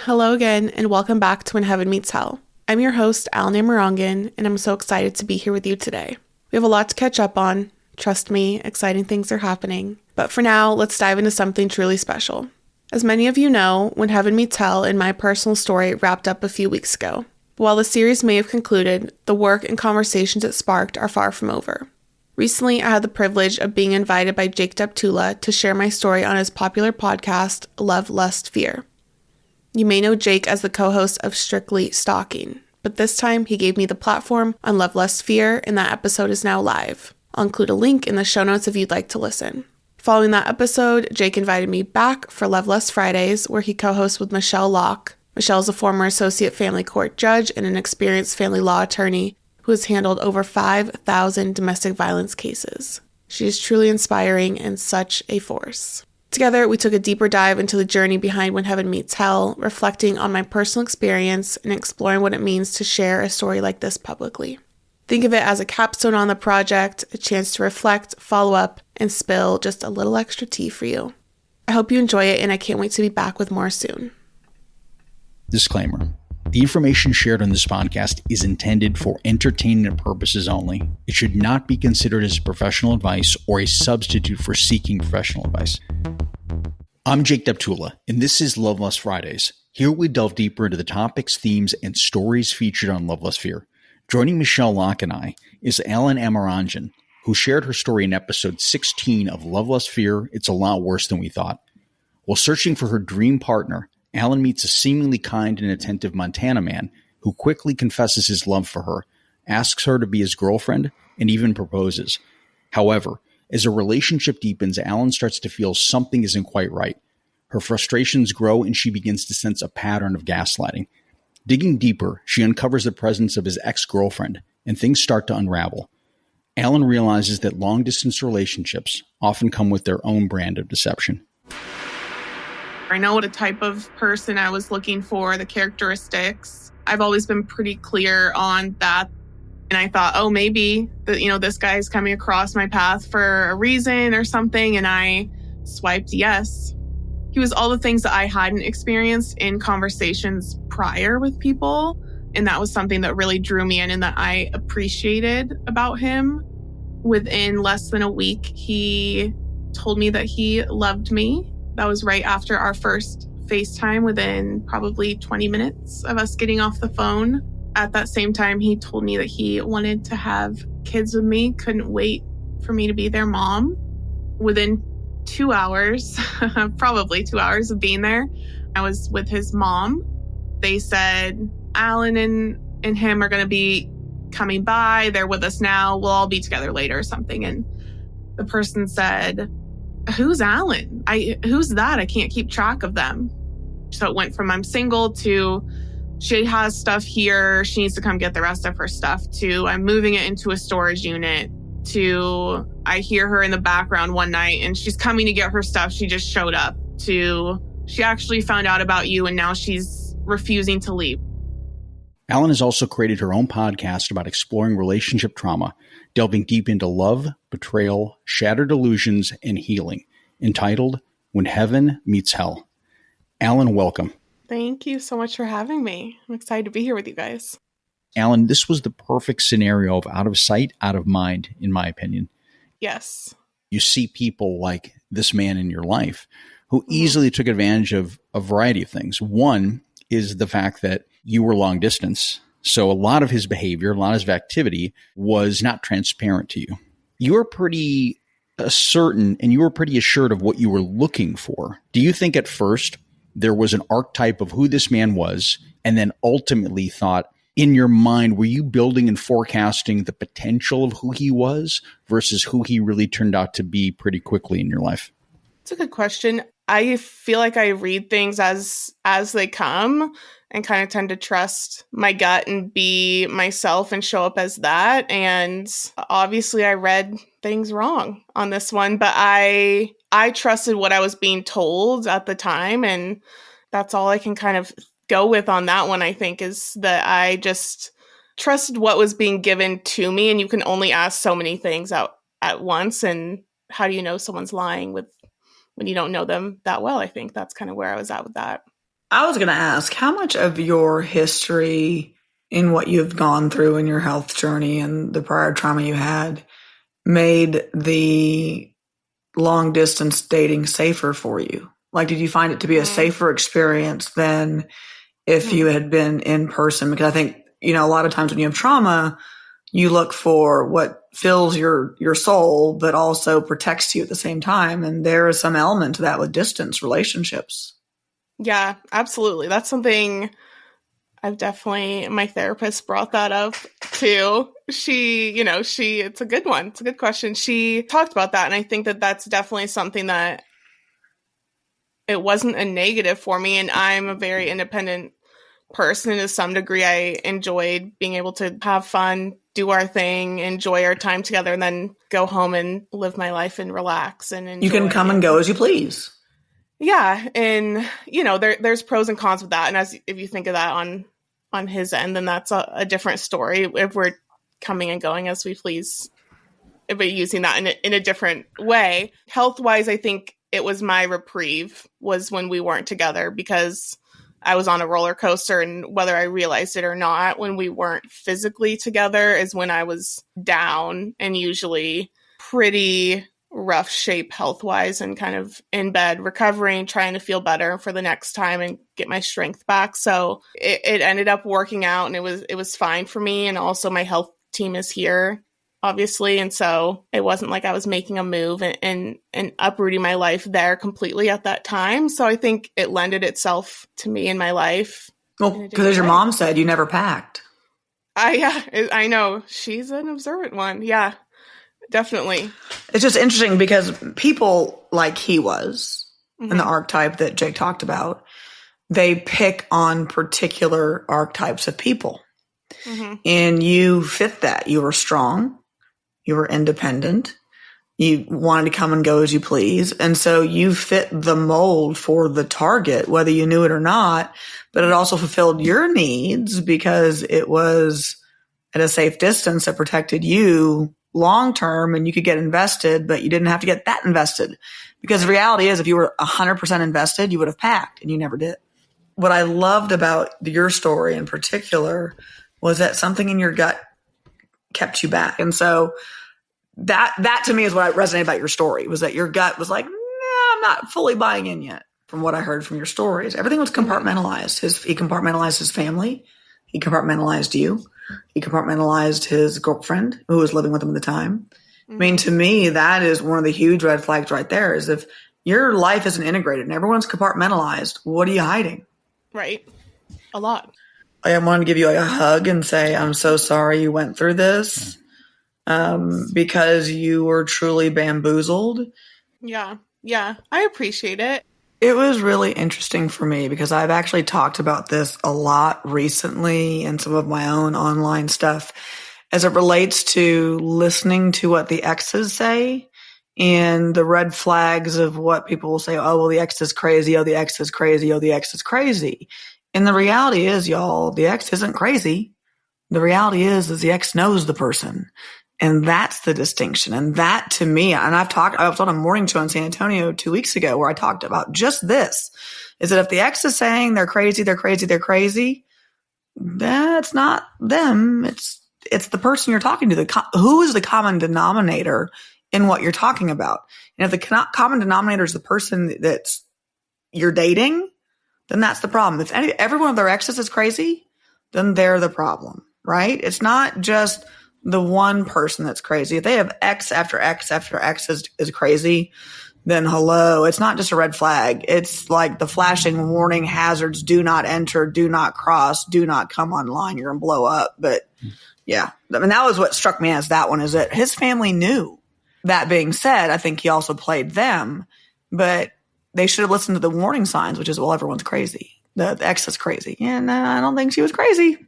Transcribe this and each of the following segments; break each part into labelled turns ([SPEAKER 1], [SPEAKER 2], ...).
[SPEAKER 1] Hello again, and welcome back to When Heaven Meets Hell. I'm your host, Allyn, and I'm so excited to be here with you today. We have a lot to catch up on. Trust me, exciting things are happening. But for now, let's dive into something truly special. As many of you know, When Heaven Meets Hell and my personal story wrapped up a few weeks ago. While the series may have concluded, the work and conversations it sparked are far from over. Recently, I had the privilege of being invited by Jake Deptula to share my story on his popular podcast, Love, Lust, Fear. You may know Jake as the co-host of Strictly Stalking, but this time he gave me the platform on Love, Lust, Fear, and that episode is now live. I'll include a link in the show notes if you'd like to listen. Following that episode, Jake invited me back for Love, Lust, Fridays, where he co-hosts with Locke. Michelle is a former associate family court judge and an experienced family law attorney who has handled over 5,000 domestic violence cases. She is truly inspiring and such a force. Together, we took a deeper dive into the journey behind When Heaven Meets Hell, reflecting on my personal experience and exploring what it means to share a story like this publicly. Think of it as a capstone on the project, a chance to reflect, follow up, and spill just a little extra tea for you. I hope you enjoy it, and I can't wait to be back with more soon.
[SPEAKER 2] Disclaimer. The information shared on this podcast is intended for entertainment purposes only. It should not be considered as professional advice or a substitute for seeking professional advice. I'm Jake Deptula, and this is Love, Lust, Fridays. Here we delve deeper into the topics, themes, and stories featured on Love, Lust, Fear. Joining Michelle, Locke, and I is Allyn, who shared her story in episode 16 of Love, Lust, Fear, It's a Lot Worse Than We Thought. While searching for her dream partner, Allyn meets a seemingly kind and attentive Montana man who quickly confesses his love for her, asks her to be his girlfriend, and even proposes. However, as a relationship deepens, Allyn starts to feel something isn't quite right. Her frustrations grow and she begins to sense a pattern of gaslighting. Digging deeper, she uncovers the presence of his ex-girlfriend, and things start to unravel. Allyn realizes that long-distance relationships often come with their own brand of deception.
[SPEAKER 1] I know what a type of person I was looking for, the characteristics. I've always been pretty clear on that. And I thought, oh, maybe this guy's coming across my path for a reason or something. And I swiped yes. He was all the things that I hadn't experienced in conversations prior with people. And that was something that really drew me in and that I appreciated about him. Within less than a week, he told me that he loved me. That was right after our first FaceTime, within probably 20 minutes of us getting off the phone. At that same time, he told me that he wanted to have kids with me, couldn't wait for me to be their mom. Within 2 hours, probably 2 hours of being there, I was with his mom. They said, Allyn and him are going to be coming by. They're with us now. We'll all be together later or something. And the person said, who's Allyn? Who's that? I can't keep track of them. So it went from I'm single to she has stuff here. She needs to come get the rest of her stuff to I'm moving it into a storage unit to I hear her in the background one night and she's coming to get her stuff. She just showed up to she actually found out about you and now she's refusing to leave.
[SPEAKER 2] Allyn has also created her own podcast about exploring relationship trauma, delving deep into love, betrayal, shattered illusions, and healing, entitled When Heaven Meets Hell. Allyn, welcome.
[SPEAKER 1] Thank you so much for having me. I'm excited to be here with you guys.
[SPEAKER 2] Allyn, this was the perfect scenario of out of sight, out of mind, in my opinion.
[SPEAKER 1] Yes.
[SPEAKER 2] You see people like this man in your life who easily took advantage of a variety of things. One is the fact that you were long distance. So a lot of his behavior, a lot of his activity was not transparent to you. You were pretty certain and you were pretty assured of what you were looking for. Do you think at first there was an archetype of who this man was and then ultimately thought in your mind, were you building and forecasting the potential of who he was versus who he really turned out to be pretty quickly in your life?
[SPEAKER 1] It's a good question. I feel like I read things as they come and kind of tend to trust my gut and be myself and show up as that. And obviously I read things wrong on this one, but I trusted what I was being told at the time. And that's all I can kind of go with on that one, I think, is that I just trusted what was being given to me. And you can only ask so many things out at once. And how do you know someone's lying when you don't know them that well? I think that's kind of where I was at with that.
[SPEAKER 3] I was going to ask, how much of your history in what you've gone through in your health journey and the prior trauma you had made the long distance dating safer for you? Like, did you find it to be a safer experience than if you had been in person? Because I think, a lot of times when you have trauma, you look for what fills your soul, but also protects you at the same time. And there is some element to that with distance relationships.
[SPEAKER 1] Yeah, absolutely. That's something my therapist brought that up too. It's a good one. It's a good question. She talked about that. And I think that that's definitely something that it wasn't a negative for me. And I'm a very independent person to some degree. I enjoyed being able to have fun, do our thing, enjoy our time together, and then go home and live my life and relax and enjoy.
[SPEAKER 3] You can come and go as you please.
[SPEAKER 1] Yeah. And, there's pros and cons with that. And if you think of that on his end, then that's a different story. If we're coming and going as we please, but using that in a different way. Health-wise, I think it was my reprieve was when we weren't together, because I was on a roller coaster, and whether I realized it or not, when we weren't physically together is when I was down and usually pretty rough shape health-wise and kind of in bed recovering, trying to feel better for the next time and get my strength back. So it ended up working out, and it was fine for me. And also my health team is here, obviously. And so it wasn't like I was making a move and uprooting my life there completely at that time. So I think it lended itself to me in my life.
[SPEAKER 3] Well, because as your mom said, you never packed.
[SPEAKER 1] I know. She's an observant one. Yeah, definitely.
[SPEAKER 3] It's just interesting because people like he was, and the archetype that Jake talked about, they pick on particular archetypes of people. And you fit that. You were strong. You were independent. You wanted to come and go as you please. And so you fit the mold for the target, whether you knew it or not, but it also fulfilled your needs because it was at a safe distance that protected you long term, and you could get invested, but you didn't have to get that invested. Because the reality is, if you were 100% invested, you would have packed, and you never did. What I loved about your story in particular was that something in your gut kept you back. And so that to me is what resonated about your story, was that your gut was like, nah, I'm not fully buying in yet. From what I heard from your stories, everything was compartmentalized. He compartmentalized his family. He compartmentalized you. He compartmentalized his girlfriend who was living with him at the time. I mean, to me, that is one of the huge red flags right there, is if your life isn't integrated and everyone's compartmentalized, what are you hiding?
[SPEAKER 1] Right. A lot.
[SPEAKER 3] I wanted to give you a hug and say, I'm so sorry you went through this, because you were truly bamboozled.
[SPEAKER 1] Yeah. Yeah. I appreciate it.
[SPEAKER 3] It was really interesting for me because I've actually talked about this a lot recently in some of my own online stuff as it relates to listening to what the exes say and the red flags of what people will say. Oh, well, the ex is crazy. Oh, the ex is crazy. Oh, the ex is crazy. And the reality is, y'all, the ex isn't crazy. The reality is the ex knows the person. And that's the distinction. And that, to me, and I was on a morning show in San Antonio 2 weeks ago where I talked about just this, is that if the ex is saying they're crazy, that's not them. It's the person you're talking to. Who is the common denominator in what you're talking about? And if the common denominator is the person that's you're dating, then that's the problem. If every one of their exes is crazy, then they're the problem, right? It's not just the one person that's crazy. If they have X after X after X is crazy, then hello, it's not just a red flag. It's like the flashing warning hazards: do not enter, do not cross, do not come online. You're going to blow up. But yeah, I mean, that was what struck me as that one, is that his family knew. That being said, I think he also played them, but they should have listened to the warning signs, which is, well, everyone's crazy. The ex is crazy. And I don't think she was crazy.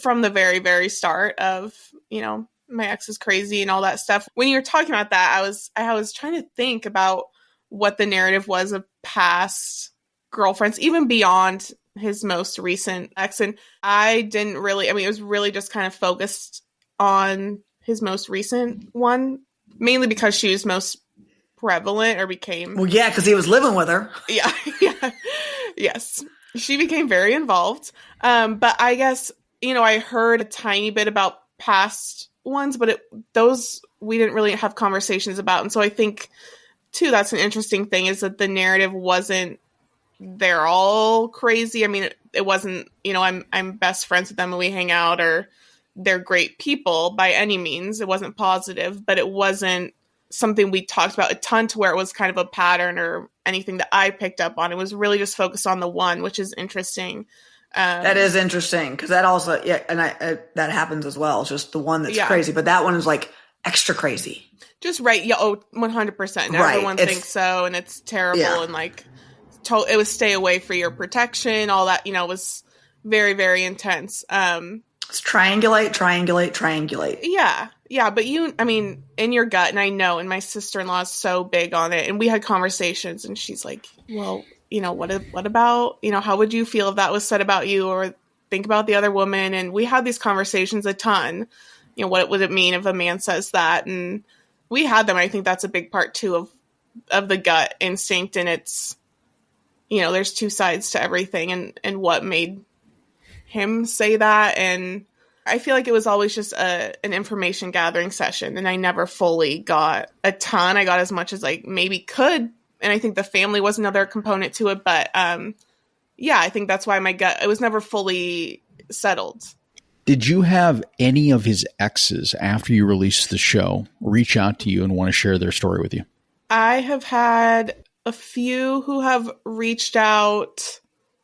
[SPEAKER 1] From the very, very start of, my ex is crazy and all that stuff. When you're talking about that, I was trying to think about what the narrative was of past girlfriends, even beyond his most recent ex. And I didn't really, it was really just kind of focused on his most recent one, mainly because she was most prevalent or became.
[SPEAKER 3] Well, yeah, because he was living with her.
[SPEAKER 1] Yeah. Yeah. Yes. She became very involved. But I guess, I heard a tiny bit about past ones, but those we didn't really have conversations about. And so I think, too, that's an interesting thing, is that the narrative wasn't they're all crazy. I mean, it wasn't, I'm best friends with them and we hang out, or they're great people by any means. It wasn't positive, but it wasn't something we talked about a ton to where it was kind of a pattern or anything that I picked up on. It was really just focused on the one, which is interesting.
[SPEAKER 3] That is interesting, because that also, and that happens as well. It's just the one that's crazy, but that one is like extra crazy.
[SPEAKER 1] Just right. Yeah. Oh, 100%. Everyone thinks so, and it's terrible. Yeah. And like, it was stay away for your protection. All that, was very, very intense.
[SPEAKER 3] It's triangulate.
[SPEAKER 1] Yeah. Yeah. But in your gut, and I know, and my sister-in-law is so big on it, and we had conversations, and she's like, well, what about, how would you feel if that was said about you, or think about the other woman? And we had these conversations a ton. What would it mean if a man says that? And we had them. I think that's a big part too of the gut instinct. And it's, there's two sides to everything, and what made him say that. And I feel like it was always just an information gathering session, and I never fully got a ton. I got as much as I maybe could. And I think the family was another component to it. But I think that's why my gut, it was never fully settled.
[SPEAKER 2] Did you have any of his exes, after you released the show, reach out to you and want to share their story with you?
[SPEAKER 1] I have had a few who have reached out.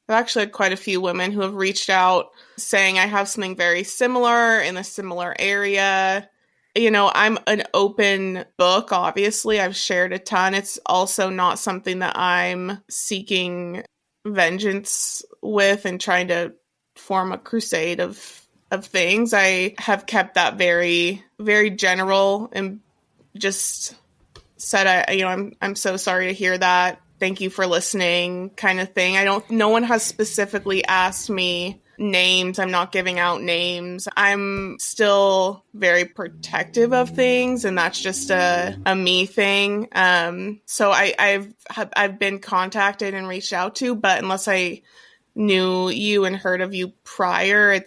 [SPEAKER 1] I've actually had quite a few women who have reached out saying I have something very similar in a similar area. I'm an open book, obviously. I've shared a ton. It's also not something that I'm seeking vengeance with and trying to form a crusade of things. I have kept that very, very general and just said, I'm so sorry to hear that. Thank you for listening, kind of thing. No one has specifically asked me names. I'm not giving out names. I'm still very protective of things, and that's just a me thing. So I've been contacted and reached out to, but unless I knew you and heard of you prior,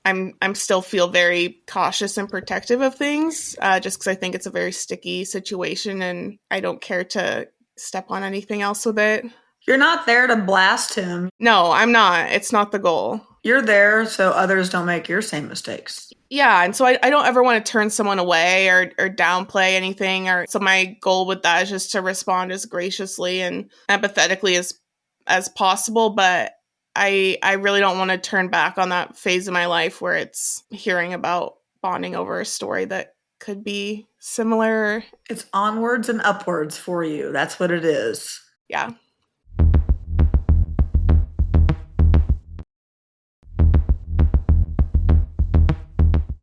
[SPEAKER 1] I'm still feel very cautious and protective of things, just because I think it's a very sticky situation, and I don't care to step on anything else with it.
[SPEAKER 3] You're not there to blast him.
[SPEAKER 1] No, I'm not. It's not the goal.
[SPEAKER 3] You're there so others don't make your same mistakes.
[SPEAKER 1] Yeah, and so I don't ever want to turn someone away or downplay anything. So my goal with that is just to respond as graciously and empathetically as possible. But I really don't want to turn back on that phase of my life where it's hearing about bonding over a story that could be similar.
[SPEAKER 3] It's onwards and upwards for you. That's what it is.
[SPEAKER 1] Yeah.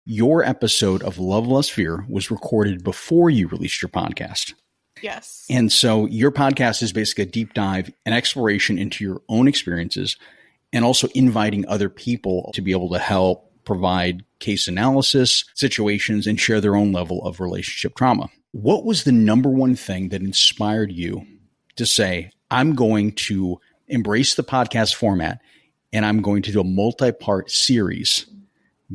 [SPEAKER 2] Your episode of Love, Lust, Fear was recorded before you released your podcast.
[SPEAKER 1] Yes.
[SPEAKER 2] And so your podcast is basically a deep dive and exploration into your own experiences, and also inviting other people to be able to help provide case analysis, situations, and share their own level of relationship trauma. What was the number one thing that inspired you to say, I'm going to embrace the podcast format and I'm going to do a multi-part series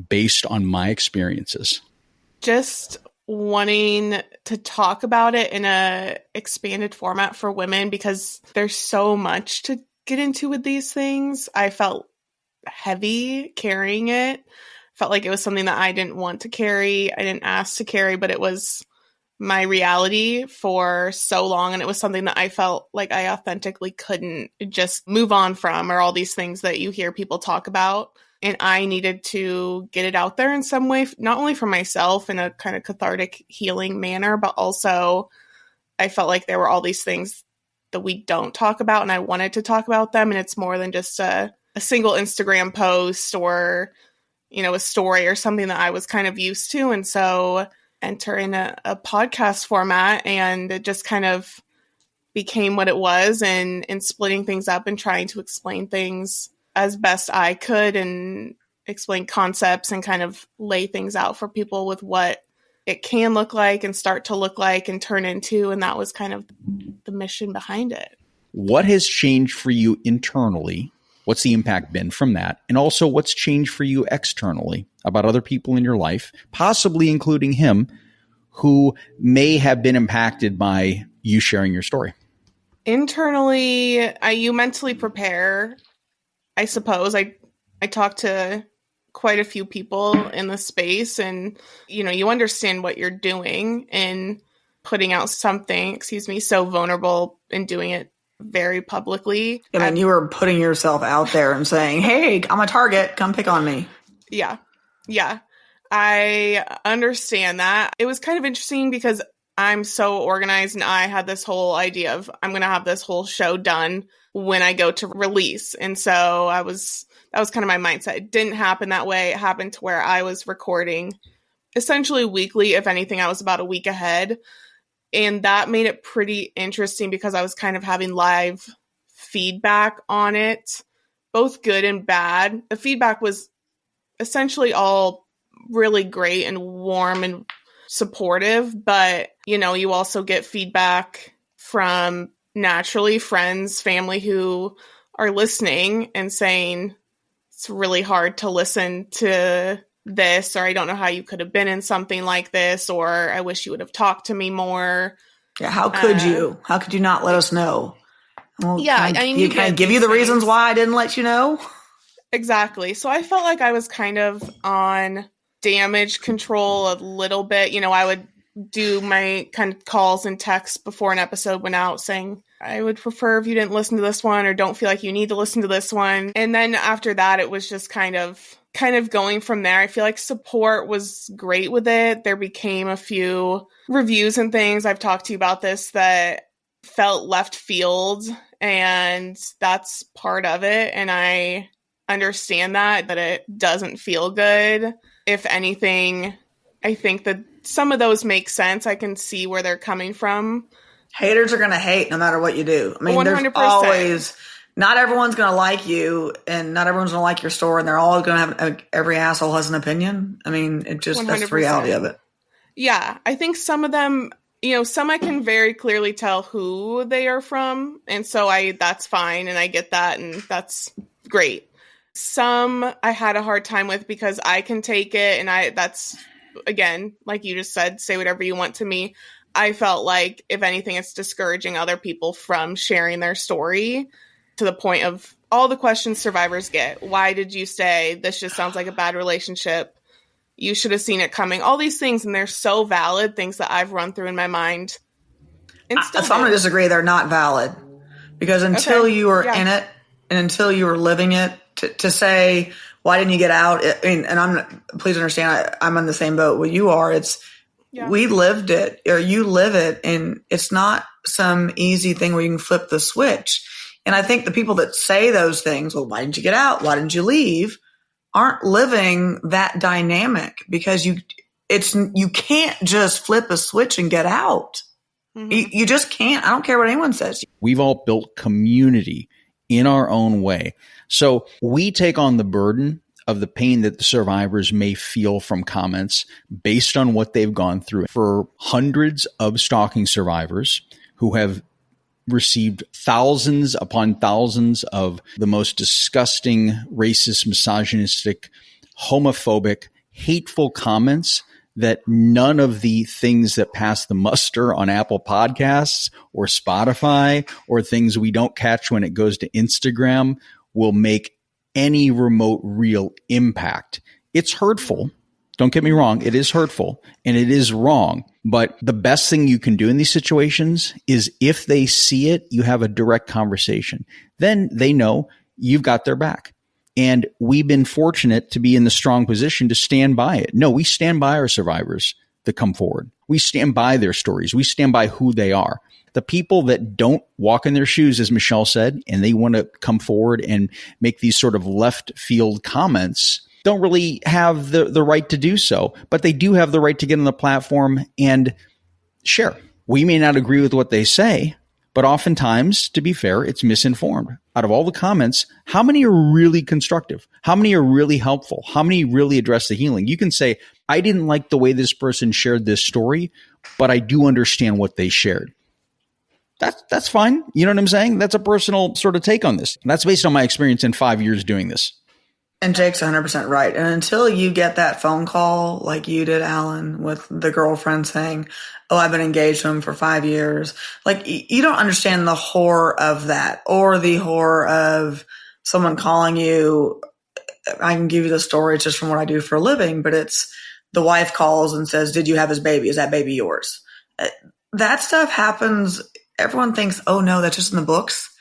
[SPEAKER 2] based on my experiences?
[SPEAKER 1] Just wanting to talk about it in a expanded format for women, because there's so much to get into with these things. I felt heavy carrying it. Felt like it was something that I didn't want to carry. I didn't ask to carry, but it was my reality for so long. And it was something that I felt like I authentically couldn't just move on from, or all these things that you hear people talk about. And I needed to get it out there in some way, not only for myself in a kind of cathartic healing manner, but also I felt like there were all these things that we don't talk about, and I wanted to talk about them. And it's more than just a single Instagram post or, a story or something that I was kind of used to. And so enter in a podcast format, and it just kind of became what it was, and splitting things up and trying to explain things as best I could and explain concepts and kind of lay things out for people with what it can look like and start to look like and turn into. And that was kind of the mission behind it.
[SPEAKER 2] What has changed for you internally? What's the impact been from that? And also what's changed for you externally about other people in your life, possibly including him, who may have been impacted by you sharing your story?
[SPEAKER 1] Internally, you mentally prepare, I suppose. I talk to quite a few people in the space, and, you understand what you're doing in putting out something, so vulnerable and doing it very publicly.
[SPEAKER 3] I mean, you were putting yourself out there and saying, hey, I'm a target. Come pick on me.
[SPEAKER 1] Yeah. I understand that. It was kind of interesting because I'm so organized, and I had this whole idea of I'm going to have this whole show done when I go to release. And so that was kind of my mindset. It didn't happen that way. It happened to where I was recording essentially weekly. If anything, I was about a week ahead. And that made it pretty interesting because I was kind of having live feedback on it, both good and bad. The feedback was essentially all really great and warm and supportive, but you also get feedback from naturally friends, family who are listening and saying it's really hard to listen to this, or I don't know how you could have been in something like this, or I wish you would have talked to me more.
[SPEAKER 3] Yeah, how could you? How could you not let us know? Well,
[SPEAKER 1] yeah,
[SPEAKER 3] can I give you the reasons why I didn't let you know?
[SPEAKER 1] Exactly. So I felt like I was kind of on damage control a little bit. I would do my kind of calls and texts before an episode went out saying, I would prefer if you didn't listen to this one, or don't feel like you need to listen to this one. And then after that, it was just kind of going from there. I feel like support was great with it. There became a few reviews and things, I've talked to you about this, that felt left field, and that's part of it. And I understand that it doesn't feel good. If anything, I think that some of those make sense. I can see where they're coming from.
[SPEAKER 3] Haters are going to hate no matter what you do. I mean, 100%. There's always, not everyone's going to like you, and not everyone's going to like your story, and they're all going to have, every asshole has an opinion. I mean, that's the reality of it.
[SPEAKER 1] Yeah. I think some of them, some I can very clearly tell who they are from. And so that's fine. And I get that. And that's great. Some I had a hard time with because I can take it. And that's, again, like you just said, say whatever you want to me. I felt like, if anything, it's discouraging other people from sharing their story, to the point of all the questions survivors get. Why did you stay? This just sounds like a bad relationship. You should have seen it coming. All these things, and they're so valid, things that I've run through in my mind.
[SPEAKER 3] So I'm going to disagree. They're not valid. Because until you are in it, and until you are living it, to say, why didn't you get out? Please understand, I'm on the same boat where you are. We lived it, or you live it, and it's not some easy thing where you can flip the switch. And I think the people that say those things, well, why didn't you get out? Why didn't you leave? Aren't living that dynamic, because you can't just flip a switch and get out. Mm-hmm. You just can't. I don't care what anyone says.
[SPEAKER 2] We've all built community in our own way. So we take on the burden of the pain that the survivors may feel from comments based on what they've gone through. For hundreds of stalking survivors who have received thousands upon thousands of the most disgusting, racist, misogynistic, homophobic, hateful comments, that none of the things that pass the muster on Apple Podcasts or Spotify, or things we don't catch when it goes to Instagram, will make any remote real impact. It's hurtful. Don't get me wrong. It is hurtful and it is wrong. But the best thing you can do in these situations is, if they see it, you have a direct conversation. Then they know you've got their back. And we've been fortunate to be in the strong position to stand by it. No, we stand by our survivors that come forward. We stand by their stories. We stand by who they are. The people that don't walk in their shoes, as Michelle said, and they want to come forward and make these sort of left field comments, don't really have the right to do so. But they do have the right to get on the platform and share. We may not agree with what they say, but oftentimes, to be fair, it's misinformed. Out of all the comments, how many are really constructive? How many are really helpful? How many really address the healing? You can say, I didn't like the way this person shared this story, but I do understand what they shared. That's fine. You know what I'm saying? That's a personal sort of take on this. That's based on my experience in 5 years doing this.
[SPEAKER 3] And Jake's 100% right. And until you get that phone call like you did, Allyn, with the girlfriend saying, oh, I've been engaged to him for 5 years. Like, you don't understand the horror of that, or the horror of someone calling you. I can give you the story just from what I do for a living, but it's the wife calls and says, did you have his baby? Is that baby yours? That stuff happens. Everyone thinks, oh no, that's just in the books.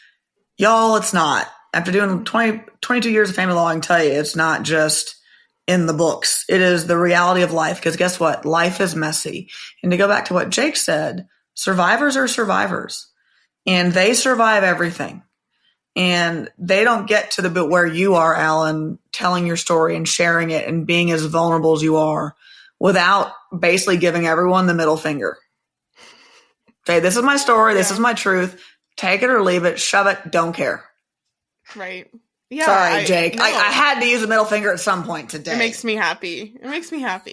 [SPEAKER 3] Y'all, it's not. After doing 22 years of family law, I can tell you it's not just in the books. It is the reality of life, because guess what? Life is messy. And to go back to what Jake said, survivors are survivors, and they survive everything. And they don't get to the bit where you are, Allyn, telling your story and sharing it and being as vulnerable as you are without basically giving everyone the middle finger. Okay, this is my story. This is my truth. Take it or leave it. Shove it. Don't care.
[SPEAKER 1] Right. Yeah.
[SPEAKER 3] Sorry, Jake. I had to use a middle finger at some point today.
[SPEAKER 1] It makes me happy.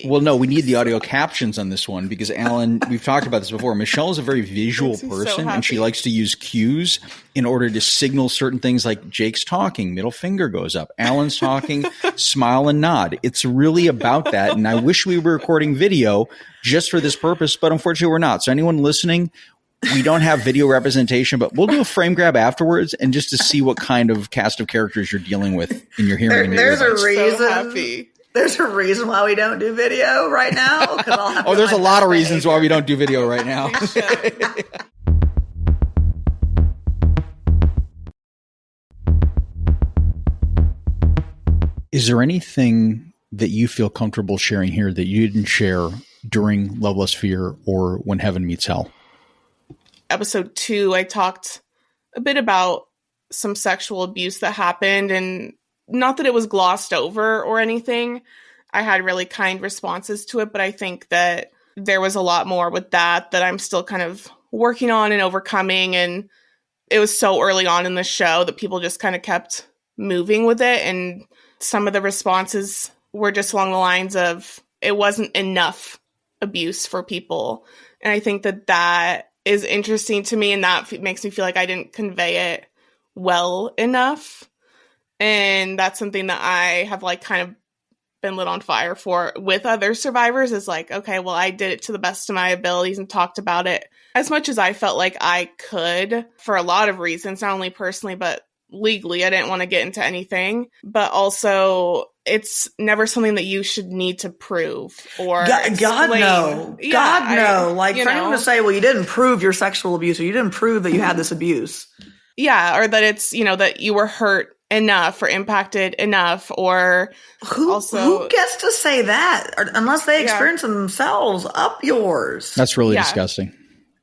[SPEAKER 2] Well, no, we need the audio captions on this one because, Allyn, we've talked about this before. Michelle is a very visual person, and she likes to use cues in order to signal certain things, like Jake's talking, middle finger goes up. Allyn's talking, smile and nod. It's really about that, and I wish we were recording video just for this purpose, but unfortunately we're not. So anyone listening, we don't have video representation, but we'll do a frame grab afterwards, and just to see what kind of cast of characters you're dealing with in your hearing.
[SPEAKER 3] There's a reason. There's a reason why we don't do video right now.
[SPEAKER 2] There's a lot of reasons why we don't do video right now. Is there anything that you feel comfortable sharing here that you didn't share during Love, Lust, Fear or When Heaven Meets Hell?
[SPEAKER 1] Episode 2, I talked a bit about some sexual abuse that happened, and not that it was glossed over or anything. I had really kind responses to it, but I think that there was a lot more with that I'm still kind of working on and overcoming. And it was so early on in the show that people just kind of kept moving with it. And some of the responses were just along the lines of, it wasn't enough abuse for people. And I think that is interesting to me, and that makes me feel like I didn't convey it well enough. And that's something that I have like kind of been lit on fire for with other survivors, is like, okay, well, I did it to the best of my abilities and talked about it as much as I felt like I could, for a lot of reasons, not only personally, but legally. I didn't want to get into anything, but also it's never something that you should need to prove or
[SPEAKER 3] God no.
[SPEAKER 1] Yeah,
[SPEAKER 3] God no. Like, for anyone to say, well, you didn't prove your sexual abuse, or you didn't prove that you had this abuse.
[SPEAKER 1] Yeah, or that it's, that you were hurt enough or impacted enough, or
[SPEAKER 3] who gets to say that? Or, unless they experience it themselves, up yours.
[SPEAKER 2] That's really disgusting.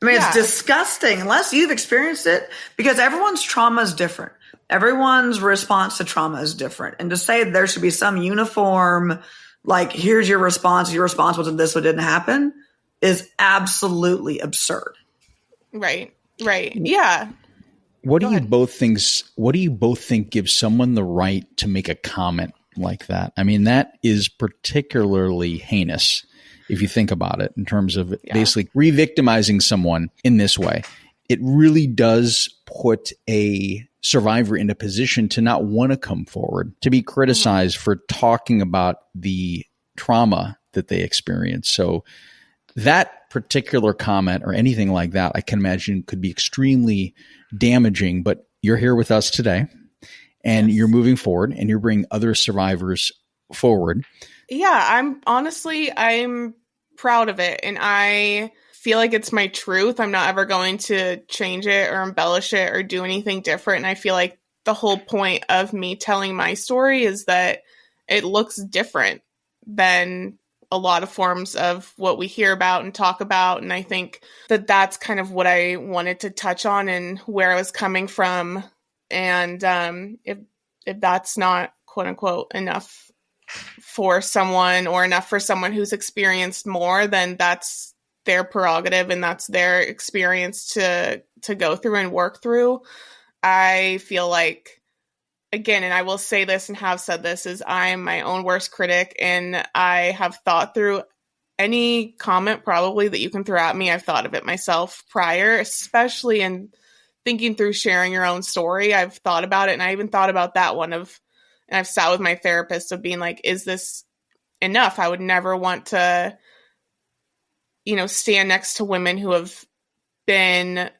[SPEAKER 3] I mean, it's disgusting unless you've experienced it, because everyone's trauma is different. Everyone's response to trauma is different. And to say there should be some uniform, like, here's your response was this, what didn't happen, is absolutely absurd.
[SPEAKER 1] Right. Yeah.
[SPEAKER 2] What do you both think gives someone the right to make a comment like that? I mean, that is particularly heinous if you think about it, in terms of basically re-victimizing someone in this way. It really does put a survivor in a position to not want to come forward, to be criticized for talking about the trauma that they experience. So that particular comment or anything like that, I can imagine could be extremely damaging. But you're here with us today, and you're moving forward, and you're bringing other survivors forward.
[SPEAKER 1] Yeah, I'm proud of it, and I feel like it's my truth. I'm not ever going to change it or embellish it or do anything different. And I feel like the whole point of me telling my story is that it looks different than a lot of forms of what we hear about and talk about. And I think that that's kind of what I wanted to touch on and where I was coming from. And if that's not, quote unquote, enough for someone, or enough for someone who's experienced more, then that's their prerogative and that's their experience to go through and work through. I feel like, again, and I will say this and have said this, is I'm my own worst critic, and I have thought through any comment probably that you can throw at me, I've thought of it myself prior, especially in thinking through sharing your own story. I've thought about it, and I even thought about that one and I've sat with my therapist of being like, is this enough? I would never want to, stand next to women who have been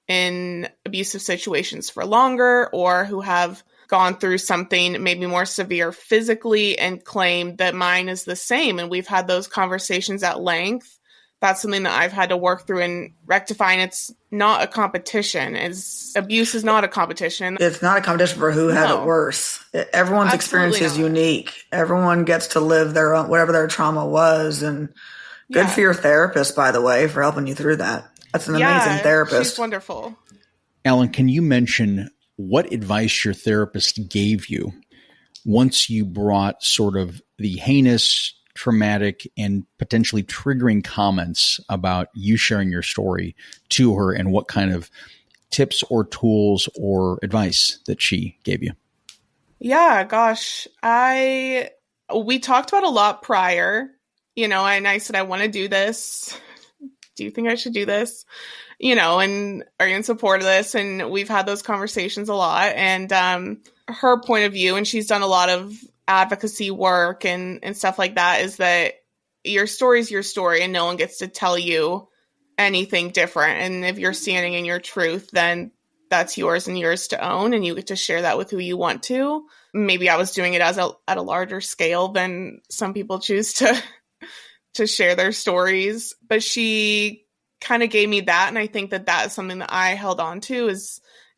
[SPEAKER 1] in abusive situations for longer or who have gone through something maybe more severe physically and claim that mine is the same. And we've had those conversations at length. That's something that I've had to work through and rectify. And it's not a competition. Abuse is not a competition.
[SPEAKER 3] It's not a competition for who had it worse. Everyone's experience is unique. Everyone gets to live their own, whatever their trauma was. And good for your therapist, by the way, for helping you through that. That's an amazing therapist.
[SPEAKER 1] She's wonderful.
[SPEAKER 2] Allyn, can you mention what advice your therapist gave you once you brought sort of the heinous, traumatic, and potentially triggering comments about you sharing your story to her, and what kind of tips or tools or advice that she gave you?
[SPEAKER 1] Yeah, gosh. We talked about a lot prior, and I said, I want to do this. Do you think I should do this? And are you in support of this? And we've had those conversations a lot. And her point of view, and she's done a lot of advocacy work and stuff like that, is that your story is your story and no one gets to tell you anything different. And if you're standing in your truth, then that's yours and yours to own, and you get to share that with who you want to. Maybe I was doing it at a larger scale than some people choose to share their stories, but she kind of gave me that. And I think that is something that I held on to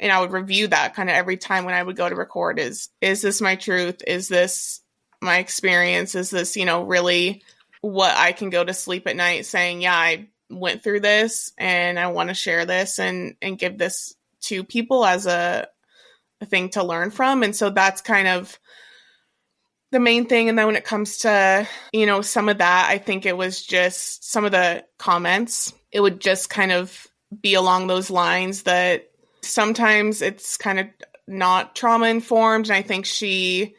[SPEAKER 1] and I would review that kind of every time when I would go to record is this my truth? Is this my experience? Is this, really what I can go to sleep at night saying, yeah, I went through this and I want to share this and give this to people as a thing to learn from. And so that's kind of the main thing. And then when it comes to, some of that, I think it was just some of the comments. It would just kind of be along those lines that sometimes it's kind of not trauma informed. And I think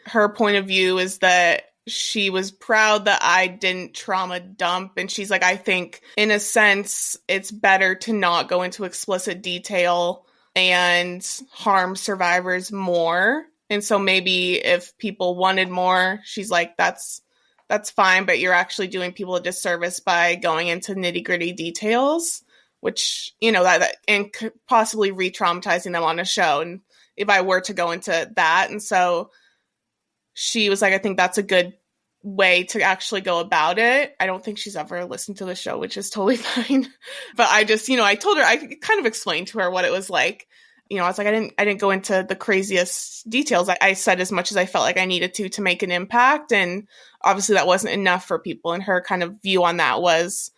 [SPEAKER 1] her point of view is that she was proud that I didn't trauma dump. And she's like, I think in a sense, it's better to not go into explicit detail and harm survivors more. And so maybe if people wanted more, she's like, that's fine, but you're actually doing people a disservice by going into nitty-gritty details, which, that and possibly re-traumatizing them on a show. And if I were to go into that. And so she was like, I think that's a good way to actually go about it. I don't think she's ever listened to the show, which is totally fine. But I just, I told her, I kind of explained to her what it was like. I was like, I didn't go into the craziest details. I said as much as I felt like I needed to make an impact. And obviously that wasn't enough for people. And her kind of view on that was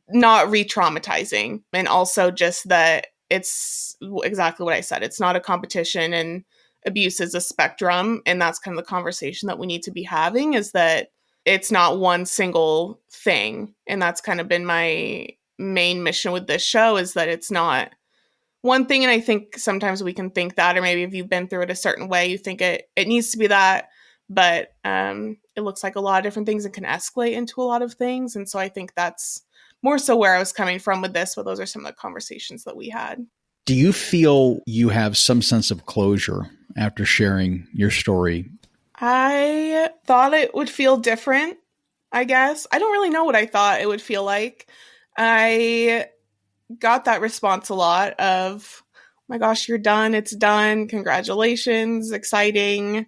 [SPEAKER 1] not re-traumatizing. And also just that it's exactly what I said. It's not a competition, and abuse is a spectrum. And that's kind of the conversation that we need to be having, is that it's not one single thing. And that's kind of been my main mission with this show, is that it's not one thing. And I think sometimes we can think that, or maybe if you've been through it a certain way, you think it needs to be that, but it looks like a lot of different things and can escalate into a lot of things. And so I think that's more so where I was coming from with this, but those are some of the conversations that we had.
[SPEAKER 2] Do you feel you have some sense of closure after sharing your story?
[SPEAKER 1] I thought it would feel different, I guess. I don't really know what I thought it would feel like. I got that response a lot of, oh my gosh, you're done. It's done. Congratulations. Exciting,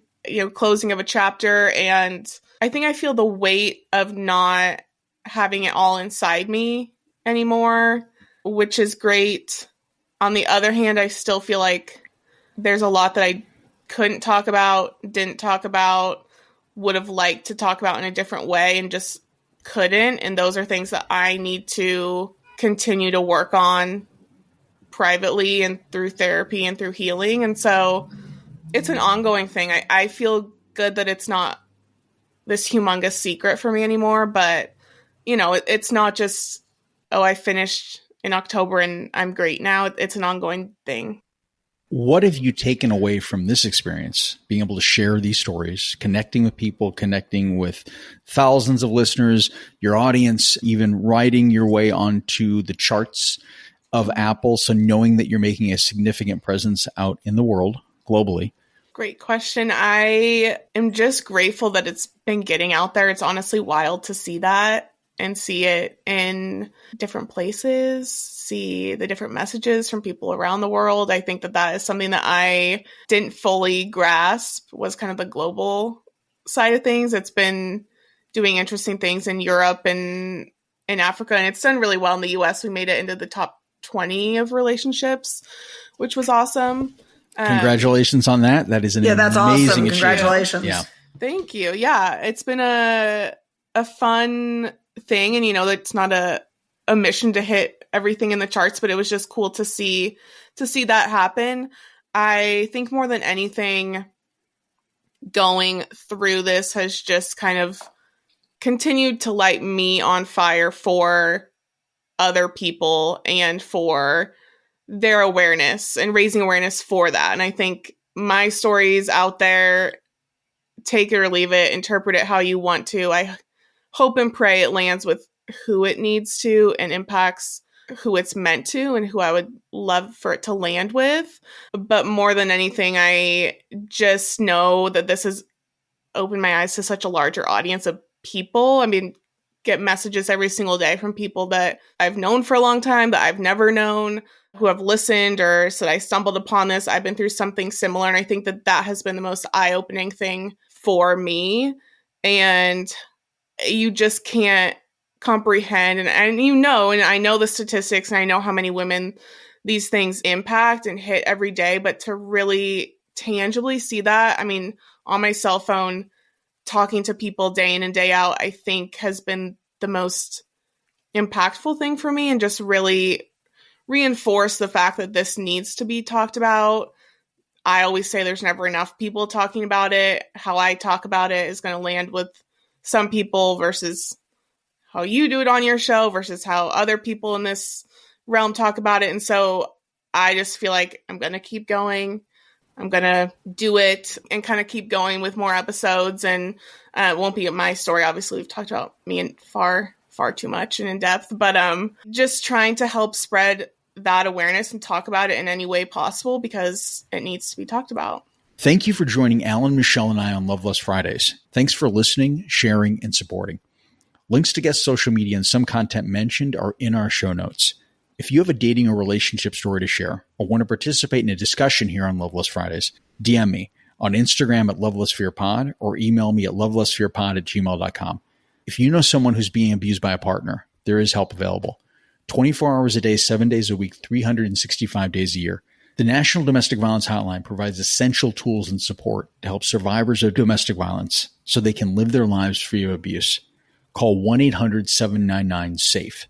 [SPEAKER 1] closing of a chapter. And I think I feel the weight of not having it all inside me anymore, which is great. On the other hand, I still feel like there's a lot that I couldn't talk about, didn't talk about, would have liked to talk about in a different way and just couldn't. And those are things that I need to continue to work on privately and through therapy and through healing. And so it's an ongoing thing. I feel good that it's not this humongous secret for me anymore, but it's not just, oh, I finished in October and I'm great now. It's an ongoing thing.
[SPEAKER 2] What have you taken away from this experience, being able to share these stories, connecting with people, connecting with thousands of listeners, your audience, even writing your way onto the charts of Apple? So knowing that you're making a significant presence out in the world globally.
[SPEAKER 1] Great question. I am just grateful that it's been getting out there. It's honestly wild to see that and see it in different places, see the different messages from people around the world. I think that that is something that I didn't fully grasp, was kind of the global side of things. It's been doing interesting things in Europe and in Africa, and it's done really well in the US. We made it into the top 20 of relationships, which was awesome.
[SPEAKER 2] Congratulations on that. That is an
[SPEAKER 3] that's
[SPEAKER 2] amazing
[SPEAKER 3] awesome.
[SPEAKER 2] achievement.
[SPEAKER 3] Congratulations.
[SPEAKER 2] Yeah.
[SPEAKER 1] Thank you. Yeah, it's been a fun thing, and it's not a mission to hit everything in the charts, but it was just cool to see that happen. I think more than anything, going through this has just kind of continued to light me on fire for other people and for their awareness and raising awareness for that. And I think my story's out there. Take it or leave it, interpret it how you want to. I hope and pray it lands with who it needs to and impacts who it's meant to and who I would love for it to land with. But more than anything, I just know that this has opened my eyes to such a larger audience of people. I mean, get messages every single day from people that I've known for a long time, that I've never known, who have listened or said, I stumbled upon this. I've been through something similar. And I think that that has been the most eye-opening thing for me. And you just can't comprehend. And I know the statistics, and I know how many women these things impact and hit every day. But to really tangibly see that, I mean, on my cell phone, talking to people day in and day out, I think has been the most impactful thing for me, and just really reinforce the fact that this needs to be talked about. I always say there's never enough people talking about it. How I talk about it is going to land with some people versus how you do it on your show versus how other people in this realm talk about it. And so I just feel like I'm going to keep going. I'm going to do it and kind of keep going with more episodes. And it won't be my story. Obviously, we've talked about me in far too much and in depth, but just trying to help spread that awareness and talk about it in any way possible, because it needs to be talked about.
[SPEAKER 2] Thank you for joining Allyn, Michelle, and I on Love Lust Fridays. Thanks for listening, sharing, and supporting. Links to guest social media and some content mentioned are in our show notes. If you have a dating or relationship story to share or want to participate in a discussion here on Love Lust Fridays, DM me on Instagram at lovelustfearpod or email me at lovelustfearpod@gmail.com. If you know someone who's being abused by a partner, there is help available. 24 hours a day, 7 days a week, 365 days a year. The National Domestic Violence Hotline provides essential tools and support to help survivors of domestic violence so they can live their lives free of abuse. Call 1-800-799-SAFE.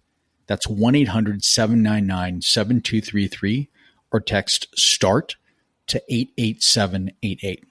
[SPEAKER 2] That's 1-800-799-7233 or text START to 88788.